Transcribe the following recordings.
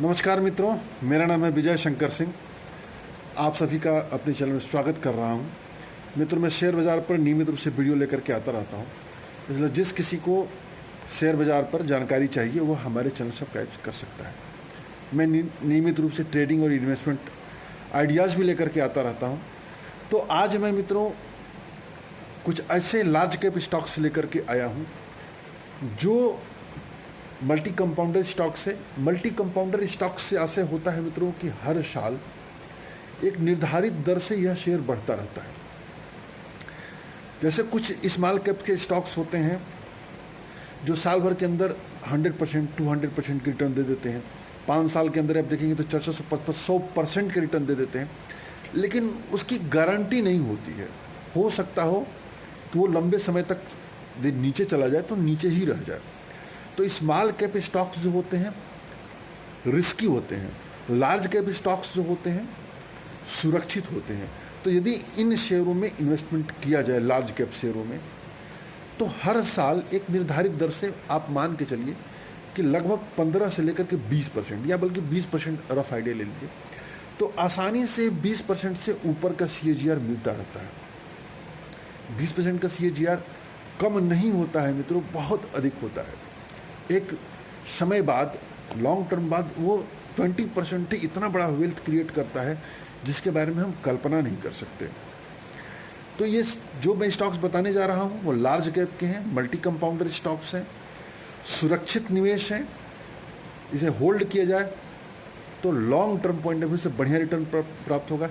नमस्कार मित्रों, मेरा नाम है विजय शंकर सिंह। आप सभी का अपने चैनल में स्वागत कर रहा हूं। मित्रों, मैं शेयर बाज़ार पर नियमित रूप से वीडियो लेकर के आता रहता हूं, इसलिए जिस किसी को शेयर बाज़ार पर जानकारी चाहिए वो हमारे चैनल सब्सक्राइब कर सकता है। मैं नियमित रूप से ट्रेडिंग और इन्वेस्टमेंट आइडियाज़ भी लेकर के आता रहता हूँ। तो आज मैं मित्रों कुछ ऐसे लार्ज कैप स्टॉक्स लेकर के आया हूँ जो मल्टी कंपाउंडर स्टॉक्स है। मल्टी कंपाउंडर स्टॉक्स से ऐसे होता है मित्रों कि हर साल एक निर्धारित दर से यह शेयर बढ़ता रहता है। जैसे कुछ स्मॉल कैप के स्टॉक्स होते हैं जो साल भर के अंदर 100%, 200% के रिटर्न दे देते हैं। 5 साल के अंदर आप देखेंगे तो 400-100% के रिटर्न दे देते हैं, लेकिन उसकी गारंटी नहीं होती है। हो सकता हो कि वो लंबे समय तक नीचे चला जाए तो नीचे ही रह जाए। तो स्मॉल कैप स्टॉक्स जो होते हैं रिस्की होते हैं, लार्ज कैप स्टॉक्स जो होते हैं सुरक्षित होते हैं। तो यदि इन शेयरों में इन्वेस्टमेंट किया जाए, लार्ज कैप शेयरों में, तो हर साल एक निर्धारित दर से आप मान के चलिए कि लगभग 15 से लेकर के 20% या बल्कि 20% रफ आइडिया ले लीजिए, तो आसानी से 20% से ऊपर का CAGR मिलता रहता है। 20% का CAGR कम नहीं होता है मित्रों, बहुत अधिक होता है। एक समय बाद, लॉन्ग टर्म बाद वो 20% ही इतना बड़ा वेल्थ क्रिएट करता है जिसके बारे में हम कल्पना नहीं कर सकते। तो ये जो मैं स्टॉक्स बताने जा रहा हूँ वो लार्ज कैप के हैं, मल्टी कंपाउंडर स्टॉक्स हैं, सुरक्षित निवेश हैं। इसे होल्ड किया जाए तो long term point of view से बढ़िया रिटर्न प्राप्त होगा।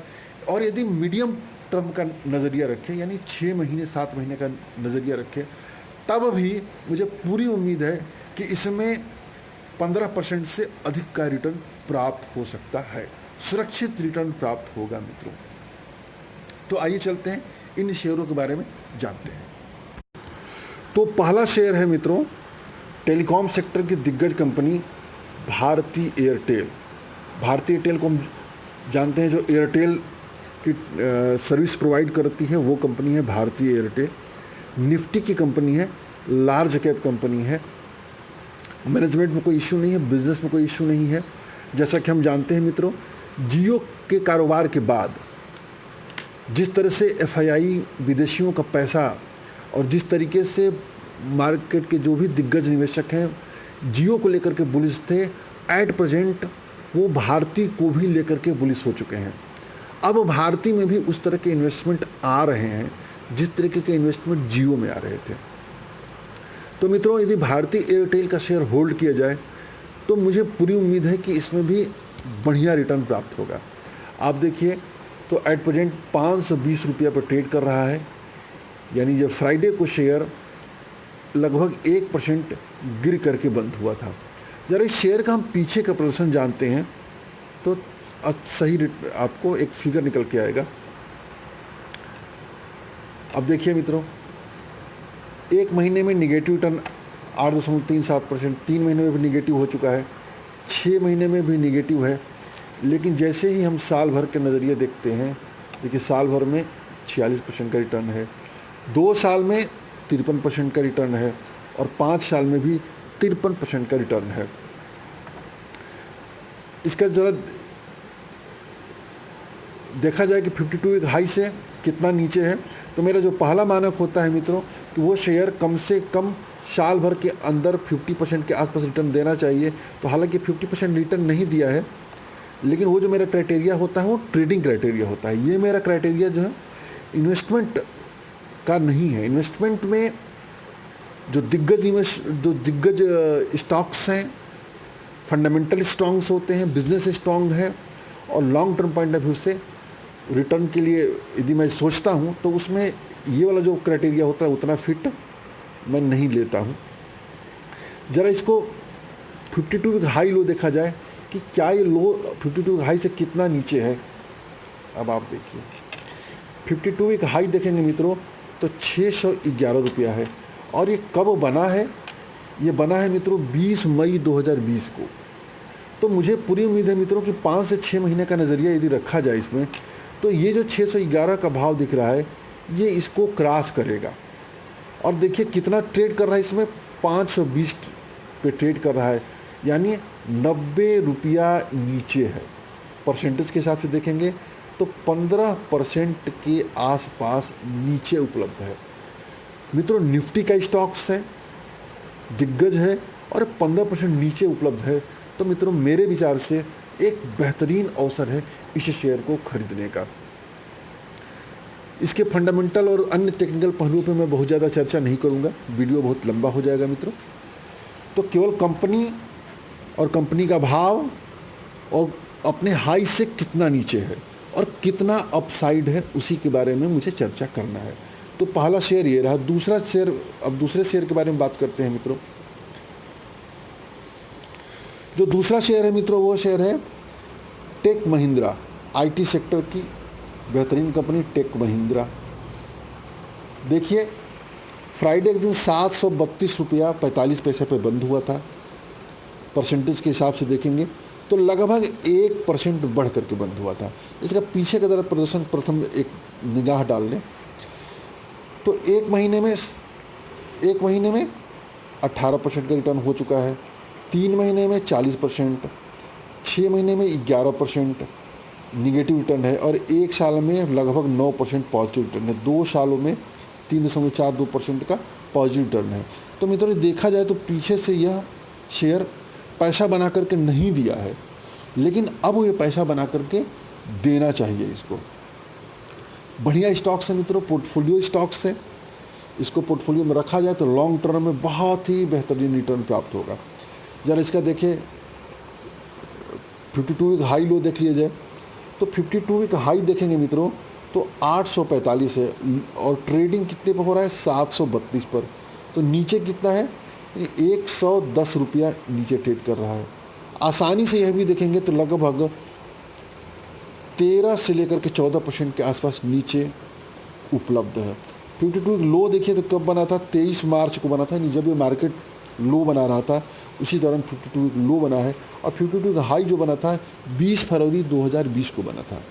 और यदि मीडियम टर्म का नज़रिया रखें, यानी 6 महीने 7 महीने का नज़रिया रखें, तब भी मुझे पूरी उम्मीद है कि इसमें 15% से अधिक का रिटर्न प्राप्त हो सकता है, सुरक्षित रिटर्न प्राप्त होगा मित्रों। तो आइए चलते हैं इन शेयरों के बारे में जानते हैं। तो पहला शेयर है मित्रों टेलीकॉम सेक्टर की दिग्गज company Bharti Airtel. Bharti Airtel को हम जानते हैं, जो एयरटेल की सर्विस प्रोवाइड करती है वो कंपनी है भारती एयरटेल। निफ्टी की कंपनी है, लार्ज कैप कंपनी है, मैनेजमेंट में कोई इशू नहीं है, बिजनेस में कोई इशू नहीं है। जैसा कि हम जानते हैं मित्रों, जियो के कारोबार के बाद जिस तरह से FII विदेशियों का पैसा और जिस तरीके से मार्केट के जो भी दिग्गज निवेशक हैं जियो को लेकर के बुलिश थे, एट प्रेजेंट वो भारती को भी लेकर के बुलिश हो चुके हैं। अब भारती में भी उस तरह के इन्वेस्टमेंट आ रहे हैं जिस तरीके के इन्वेस्टमेंट जियो में आ रहे थे। तो मित्रों, यदि भारती एयरटेल का शेयर होल्ड किया जाए तो मुझे पूरी उम्मीद है कि इसमें भी बढ़िया रिटर्न प्राप्त होगा। आप देखिए तो एट प्रेजेंट 520 रुपये पर ट्रेड कर रहा है, यानी जब फ्राइडे को शेयर लगभग 1% गिर करके बंद हुआ था। जरा इस शेयर का हम पीछे का प्रदर्शन जानते हैं तो सही आपको एक फिगर निकल के आएगा। अब देखिए मित्रों, 1 महीने में निगेटिव रिटर्न 8.37%, 3 महीने में भी निगेटिव हो चुका है, 6 महीने में भी निगेटिव है। लेकिन जैसे ही हम साल भर के नज़रिए देखते हैं, देखिए साल भर में 46% का रिटर्न है, 2 साल में 53% का रिटर्न है और 5 साल में भी 53% का रिटर्न है। इसका ज़रा देखा जाए कि 52 एक हाई से कितना नीचे है, तो मेरा जो पहला मानक होता है मित्रों कि वो शेयर कम से कम साल भर के अंदर 50% के आसपास रिटर्न देना चाहिए। तो हालांकि 50% रिटर्न नहीं दिया है, लेकिन वो जो मेरा क्राइटेरिया होता है वो ट्रेडिंग क्राइटेरिया होता है। ये मेरा क्राइटेरिया जो है इन्वेस्टमेंट का नहीं है। इन्वेस्टमेंट में जो दिग्गज स्टॉक्स हैं, फंडामेंटल स्ट्रॉन्ग्स होते हैं, बिजनेस स्ट्रॉन्ग है और long term point of view से रिटर्न के लिए यदि मैं सोचता हूँ तो उसमें ये वाला जो क्राइटेरिया होता है उतना फिट मैं नहीं लेता हूँ। ज़रा इसको 52 वीक हाई लो देखा जाए कि क्या ये लो 52 वीक हाई से कितना नीचे है। अब आप देखिए 52 वीक हाई देखेंगे मित्रों तो 611 रुपया है। और ये कब बना है? ये बना है मित्रों 20 मई 2020 को। तो मुझे पूरी उम्मीद है मित्रों कि 5 से 6 महीने का नज़रिया यदि रखा जाए इसमें, तो ये जो 611 का भाव दिख रहा है ये इसको क्रॉस करेगा। और देखिए कितना ट्रेड कर रहा है इसमें, 520 पे ट्रेड कर रहा है, यानी ₹90 नीचे है। परसेंटेज के हिसाब से देखेंगे तो 15% के आसपास नीचे उपलब्ध है। मित्रों, निफ्टी का स्टॉक्स है, दिग्गज है और 15% नीचे उपलब्ध है। तो मित्रों, मेरे विचार से एक बेहतरीन अवसर है इस शेयर को खरीदने का। इसके फंडामेंटल और अन्य टेक्निकल पहलुओं पे मैं बहुत ज़्यादा चर्चा नहीं करूँगा, वीडियो बहुत लंबा हो जाएगा मित्रों। तो केवल कंपनी और कंपनी का भाव और अपने हाई से कितना नीचे है और कितना अपसाइड है उसी के बारे में मुझे चर्चा करना है। तो पहला शेयर ये रहा। दूसरा शेयर, अब दूसरे शेयर के बारे में बात करते हैं मित्रों। जो दूसरा शेयर है मित्रों, वो शेयर है टेक महिंद्रा, आईटी सेक्टर की बेहतरीन कंपनी टेक महिंद्रा। देखिए, फ्राइडे के दिन ₹732.45 पे बंद हुआ था। परसेंटेज के हिसाब से देखेंगे तो लगभग 1% बढ़ करके बंद हुआ था। इसका पीछे का तरफ प्रदर्शन प्रथम एक निगाह डाल लें तो एक महीने में 18% का रिटर्न हो चुका है, 3 महीने में 40%, 6 महीने में 11% निगेटिव रिटर्न है और 1 साल में लगभग 9% पॉजिटिव रिटर्न है। 2 सालों में 3.42% का पॉजिटिव रिटर्न है। तो मित्रों, देखा जाए तो पीछे से यह शेयर पैसा बना करके नहीं दिया है, लेकिन अब ये पैसा बना करके देना चाहिए इसको। बढ़िया स्टॉक्स है मित्रों, पोर्टफोलियो स्टॉक्स है। इसको पोर्टफोलियो में रखा जाए तो लॉन्ग टर्म में बहुत ही बेहतरीन रिटर्न प्राप्त होगा। ज़रा इसका देखिए 52 वीक हाई लो देख लिया जाए तो 52 वीक हाई देखेंगे मित्रों तो 845 है और ट्रेडिंग कितने पर हो रहा है? 732 पर। तो नीचे कितना है? ₹110 नीचे ट्रेड कर रहा है। आसानी से यह भी देखेंगे तो लगभग 13 से लेकर के 14% के आसपास नीचे उपलब्ध है। 52 लो देखिए तो कब बना था? 23 मार्च को बना था, जब ये मार्केट लो बना रहा था उसी दौरान 52 लो बना है। और 52 का हाई जो बना था 20 फरवरी 2020 को बना था।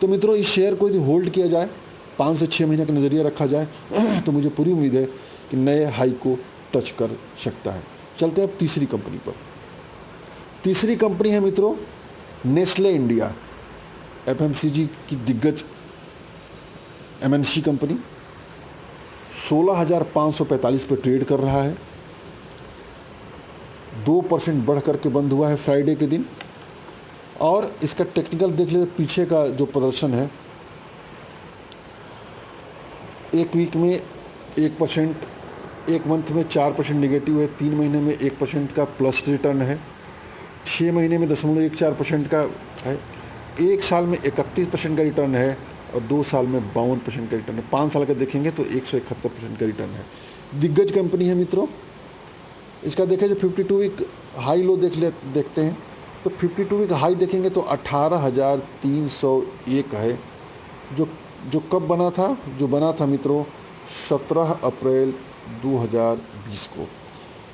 तो मित्रों, इस शेयर को यदि होल्ड किया जाए, 5 से 6 महीने का नज़रिया रखा जाए तो मुझे पूरी उम्मीद है कि नए हाई को टच कर सकता है। चलते हैं अब तीसरी कंपनी पर। तीसरी कंपनी है मित्रों नेस्ले इंडिया, एफएमसीजी की दिग्गज एमएनसी कंपनी। 16,545 पे ट्रेड कर रहा है, 2% बढ़ करके बंद हुआ है फ्राइडे के दिन। और इसका टेक्निकल देख ले, पीछे का जो प्रदर्शन है, एक वीक में 1%, एक मंथ में 4% निगेटिव है, 3 महीने में 1% का प्लस रिटर्न है, 6 महीने में 0.14% का है, 1 साल में 31% का रिटर्न है और 2 साल में 52% का रिटर्न है। 5 साल का देखेंगे तो 171% का रिटर्न है। दिग्गज कंपनी है मित्रों। इसका देखें जो 52 वीक हाई लो देखते हैं तो 52 वीक हाई देखेंगे तो 18,301 है, जो कब बना था? जो बना था मित्रों 17 अप्रैल 2020 को।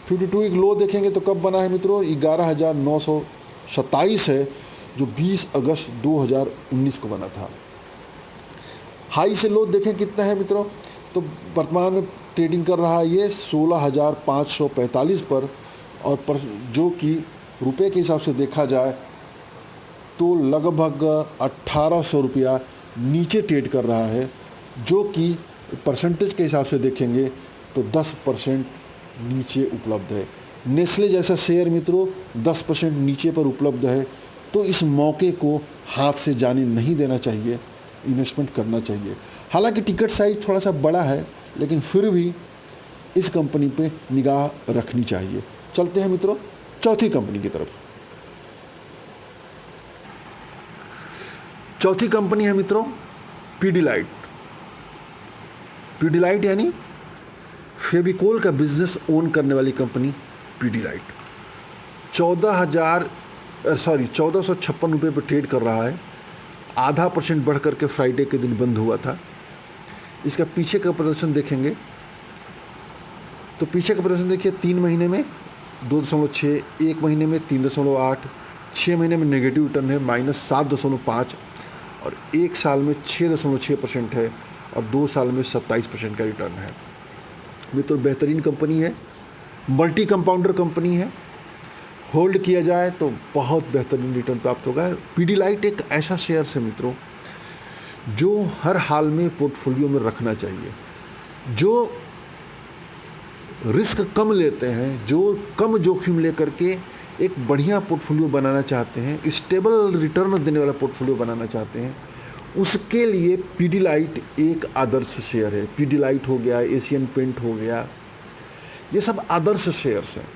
52 वीक लो देखेंगे तो कब बना है मित्रों? 11,927 है, जो 20 अगस्त 2019 को बना था। हाई से लो देखें कितना है मित्रों, तो वर्तमान में ट्रेडिंग कर रहा है ये 16,545 पर, और जो कि रुपए के हिसाब से देखा जाए तो लगभग 1,800 रुपया नीचे ट्रेड कर रहा है, जो कि परसेंटेज के हिसाब से देखेंगे तो 10% नीचे उपलब्ध है। नेस्ले जैसा शेयर मित्रों 10% नीचे पर उपलब्ध है, तो इस मौके को हाथ से जाने नहीं देना चाहिए, इन्वेस्टमेंट करना चाहिए। हालांकि टिकट साइज थोड़ा सा बड़ा है, लेकिन फिर भी इस कंपनी पे निगाह रखनी चाहिए। चलते हैं मित्रों चौथी कंपनी की तरफ। चौथी कंपनी है मित्रों पीडीलाइट। पीडीलाइट यानी फेविकोल का बिजनेस ओन करने वाली कंपनी पीडीलाइट। 1456 रुपये पर ट्रेड कर रहा है, 0.5% बढ़ करके फ्राइडे के दिन बंद हुआ था। इसका पीछे का प्रदर्शन देखेंगे तो पीछे का प्रदर्शन देखिए, 3 महीने में 2.6, 1 महीने में 3.8, 6 महीने में नेगेटिव रिटर्न है -7.5 और 1 साल में 6.6% है और 2 साल में 27% का रिटर्न है। मित्रों बेहतरीन कंपनी है, मल्टी कंपाउंडर कंपनी है। होल्ड किया जाए तो बहुत बेहतरीन रिटर्न प्राप्त होगा। पीडीलाइट एक ऐसा शेयर है मित्रों जो हर हाल में पोर्टफोलियो में रखना चाहिए, जो रिस्क कम लेते हैं, जो कम जोखिम लेकर के एक बढ़िया पोर्टफोलियो बनाना चाहते हैं, स्टेबल रिटर्न देने वाला पोर्टफोलियो बनाना चाहते हैं, उसके लिए पीडीलाइट एक आदर्श शेयर है। पीडीलाइट हो गया, एशियन पेंट हो गया, ये सब आदर्श शेयर्स हैं।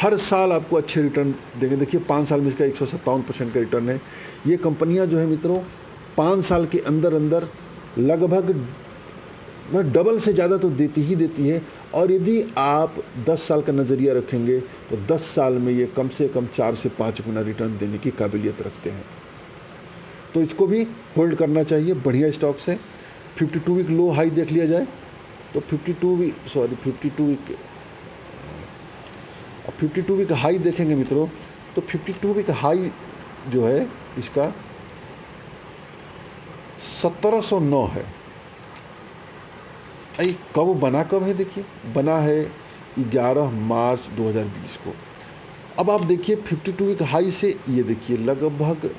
हर साल आपको अच्छे रिटर्न देंगे। देखिए 5 साल में इसका 157% का रिटर्न है। ये कंपनियां जो है मित्रों 5 साल के अंदर अंदर लगभग डबल से ज़्यादा तो देती ही देती है। और यदि आप 10 साल का नज़रिया रखेंगे तो 10 साल में ये कम से कम 4 से 5 गुना रिटर्न देने की काबिलियत रखते हैं। तो इसको भी होल्ड करना चाहिए, बढ़िया स्टॉक्स है। 52 वीक लो हाई देख लिया जाए तो 52 वीक हाई देखेंगे मित्रों तो 52 वीक हाई जो है इसका 1709 है। कब बना, कब है देखिए, बना है 11 मार्च 2020 को। अब आप देखिए 52 वीक हाई से ये देखिए लगभग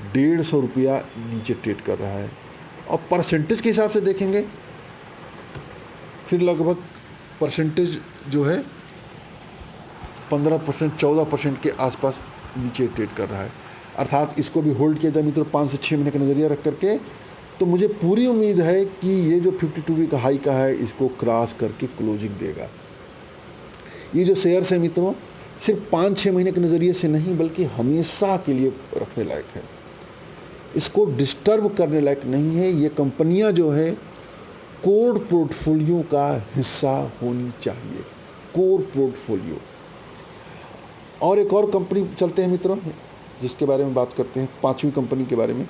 150 रुपया नीचे ट्रेड कर रहा है। और परसेंटेज के हिसाब से देखेंगे फिर लगभग परसेंटेज जो है 15% 14% के आसपास नीचे ट्रेड कर रहा है। अर्थात इसको भी होल्ड किया जाए मित्रों 5 से 6 महीने का नज़रिया रख करके, तो मुझे पूरी उम्मीद है कि ये जो 52 वीक हाई का है इसको क्रॉस करके क्लोजिंग देगा। ये जो शेयर्स है मित्रों सिर्फ 5-6 महीने के नज़रिए से नहीं बल्कि हमेशा के लिए रखने लायक है। इसको डिस्टर्ब करने लायक नहीं है। ये कंपनियां जो है कोर पोर्टफोलियो का हिस्सा होनी चाहिए, कोर पोर्टफोलियो। और एक और कंपनी चलते हैं मित्रों जिसके बारे में बात करते हैं, 5वीं कंपनी के बारे में।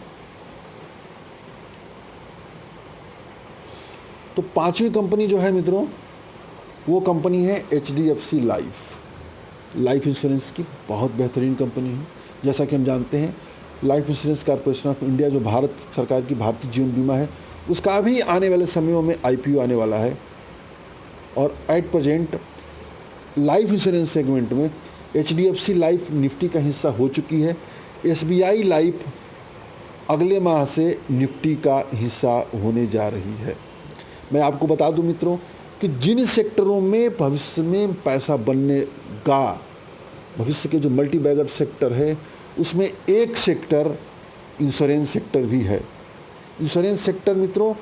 तो 5वीं कंपनी जो है मित्रों वो कंपनी है HDFC लाइफ इंश्योरेंस की। बहुत बेहतरीन कंपनी है। जैसा कि हम जानते हैं life insurance corporation of India जो भारत सरकार की भारतीय जीवन बीमा है उसका भी आने वाले समयों में IPO आने वाला है। और at present life insurance segment में HDFC लाइफ निफ्टी का हिस्सा हो चुकी है। SBI लाइफ अगले माह से निफ्टी का हिस्सा होने जा रही है। मैं आपको बता दूं मित्रों कि जिन सेक्टरों में भविष्य में पैसा बनने का, भविष्य के जो मल्टी बैगर सेक्टर है उसमें एक सेक्टर इंश्योरेंस सेक्टर भी है। इंश्योरेंस सेक्टर मित्रों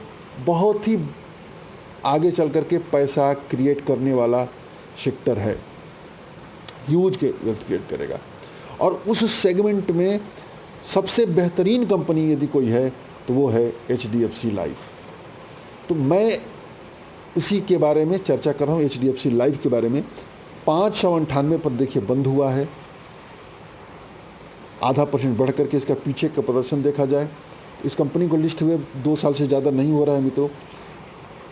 बहुत ही आगे चल कर के पैसा क्रिएट करने वाला सेक्टर है, ह्यूज के वेल्थ क्रिएट करेगा। और उस सेगमेंट में सबसे बेहतरीन कंपनी यदि कोई है तो वो है HDFC लाइफ। तो मैं इसी के बारे में चर्चा कर रहा हूँ, HDFC लाइफ के बारे में। 598 पर देखिए बंद हुआ है, %0.5 बढ़ करके इसका पीछे का प्रदर्शन देखा जाए। इस कंपनी को लिस्ट हुए 2 साल से ज़्यादा नहीं हो रहा है मित्रों।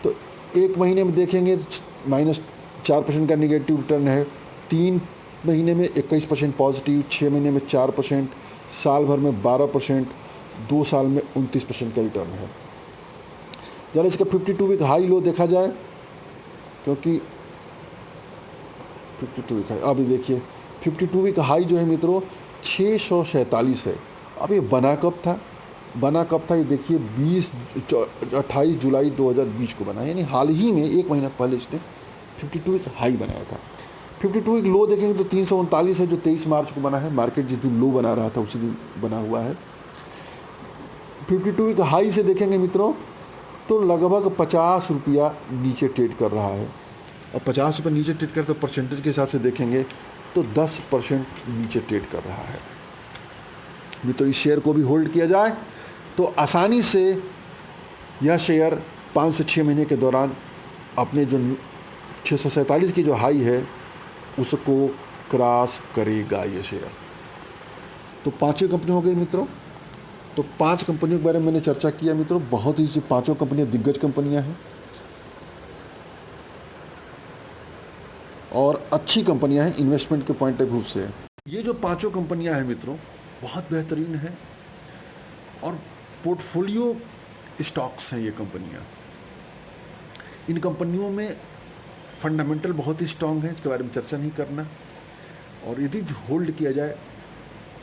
तो 1 महीने में देखेंगे -4% का निगेटिव रिटर्न है, 3 महीने में 21% पॉजिटिव, 6 महीने में 4%, साल भर में 12%, 2 साल में 29% का रिटर्न है। जरा इसका 52 वीक हाई लो देखा जाए, क्योंकि 52 वीक हाई अभी देखिए 52 वीक हाई जो है मित्रों 647 है। अब ये बना कब था, ये देखिए 28 जुलाई 2020 को बना, यानी हाल ही में 1 महीना पहले इसने 52 वीक हाई बनाया था। 52 वीक लो देखेंगे तो 339 है जो 23 मार्च को बना है। मार्केट जिस दिन लो बना रहा था उसी दिन बना हुआ है। 52 वीक हाई से देखेंगे मित्रों तो लगभग 50 रुपया नीचे ट्रेड कर रहा है। और 50 रुपये नीचे ट्रेड कर तो परसेंटेज के हिसाब से देखेंगे तो 10% नीचे ट्रेड कर रहा है। मित्रों इस शेयर को भी होल्ड किया जाए तो आसानी से यह शेयर 5 से 6 महीने के दौरान अपने जो 647 की जो हाई है उसको क्रॉस करेगा ये शेयर। तो 5 कंपनी हो गई मित्रों। तो 5 कंपनियों के बारे में मैंने चर्चा किया मित्रों। बहुत ही 5 कंपनियां दिग्गज कंपनियां हैं और अच्छी कंपनियां हैं इन्वेस्टमेंट के पॉइंट ऑफ व्यू से। ये जो 5 कंपनियां हैं मित्रों बहुत बेहतरीन है और पोर्टफोलियो स्टॉक्स हैं ये कंपनियां। इन कंपनियों में फंडामेंटल बहुत ही स्ट्रांग है, इसके बारे में चर्चा नहीं करना। और यदि होल्ड किया जाए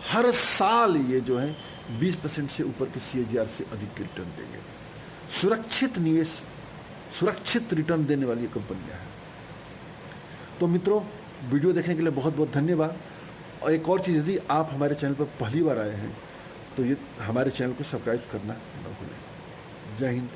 हर साल ये जो है 20% से ऊपर के CAGR से अधिक रिटर्न देंगे। सुरक्षित निवेश, सुरक्षित रिटर्न देने वाली कंपनियां हैं। तो मित्रों, वीडियो देखने के लिए बहुत बहुत धन्यवाद। और एक और चीज़, यदि आप हमारे चैनल पर पहली बार आए हैं तो ये हमारे चैनल को सब्सक्राइब करना न भूलें। जय हिंद,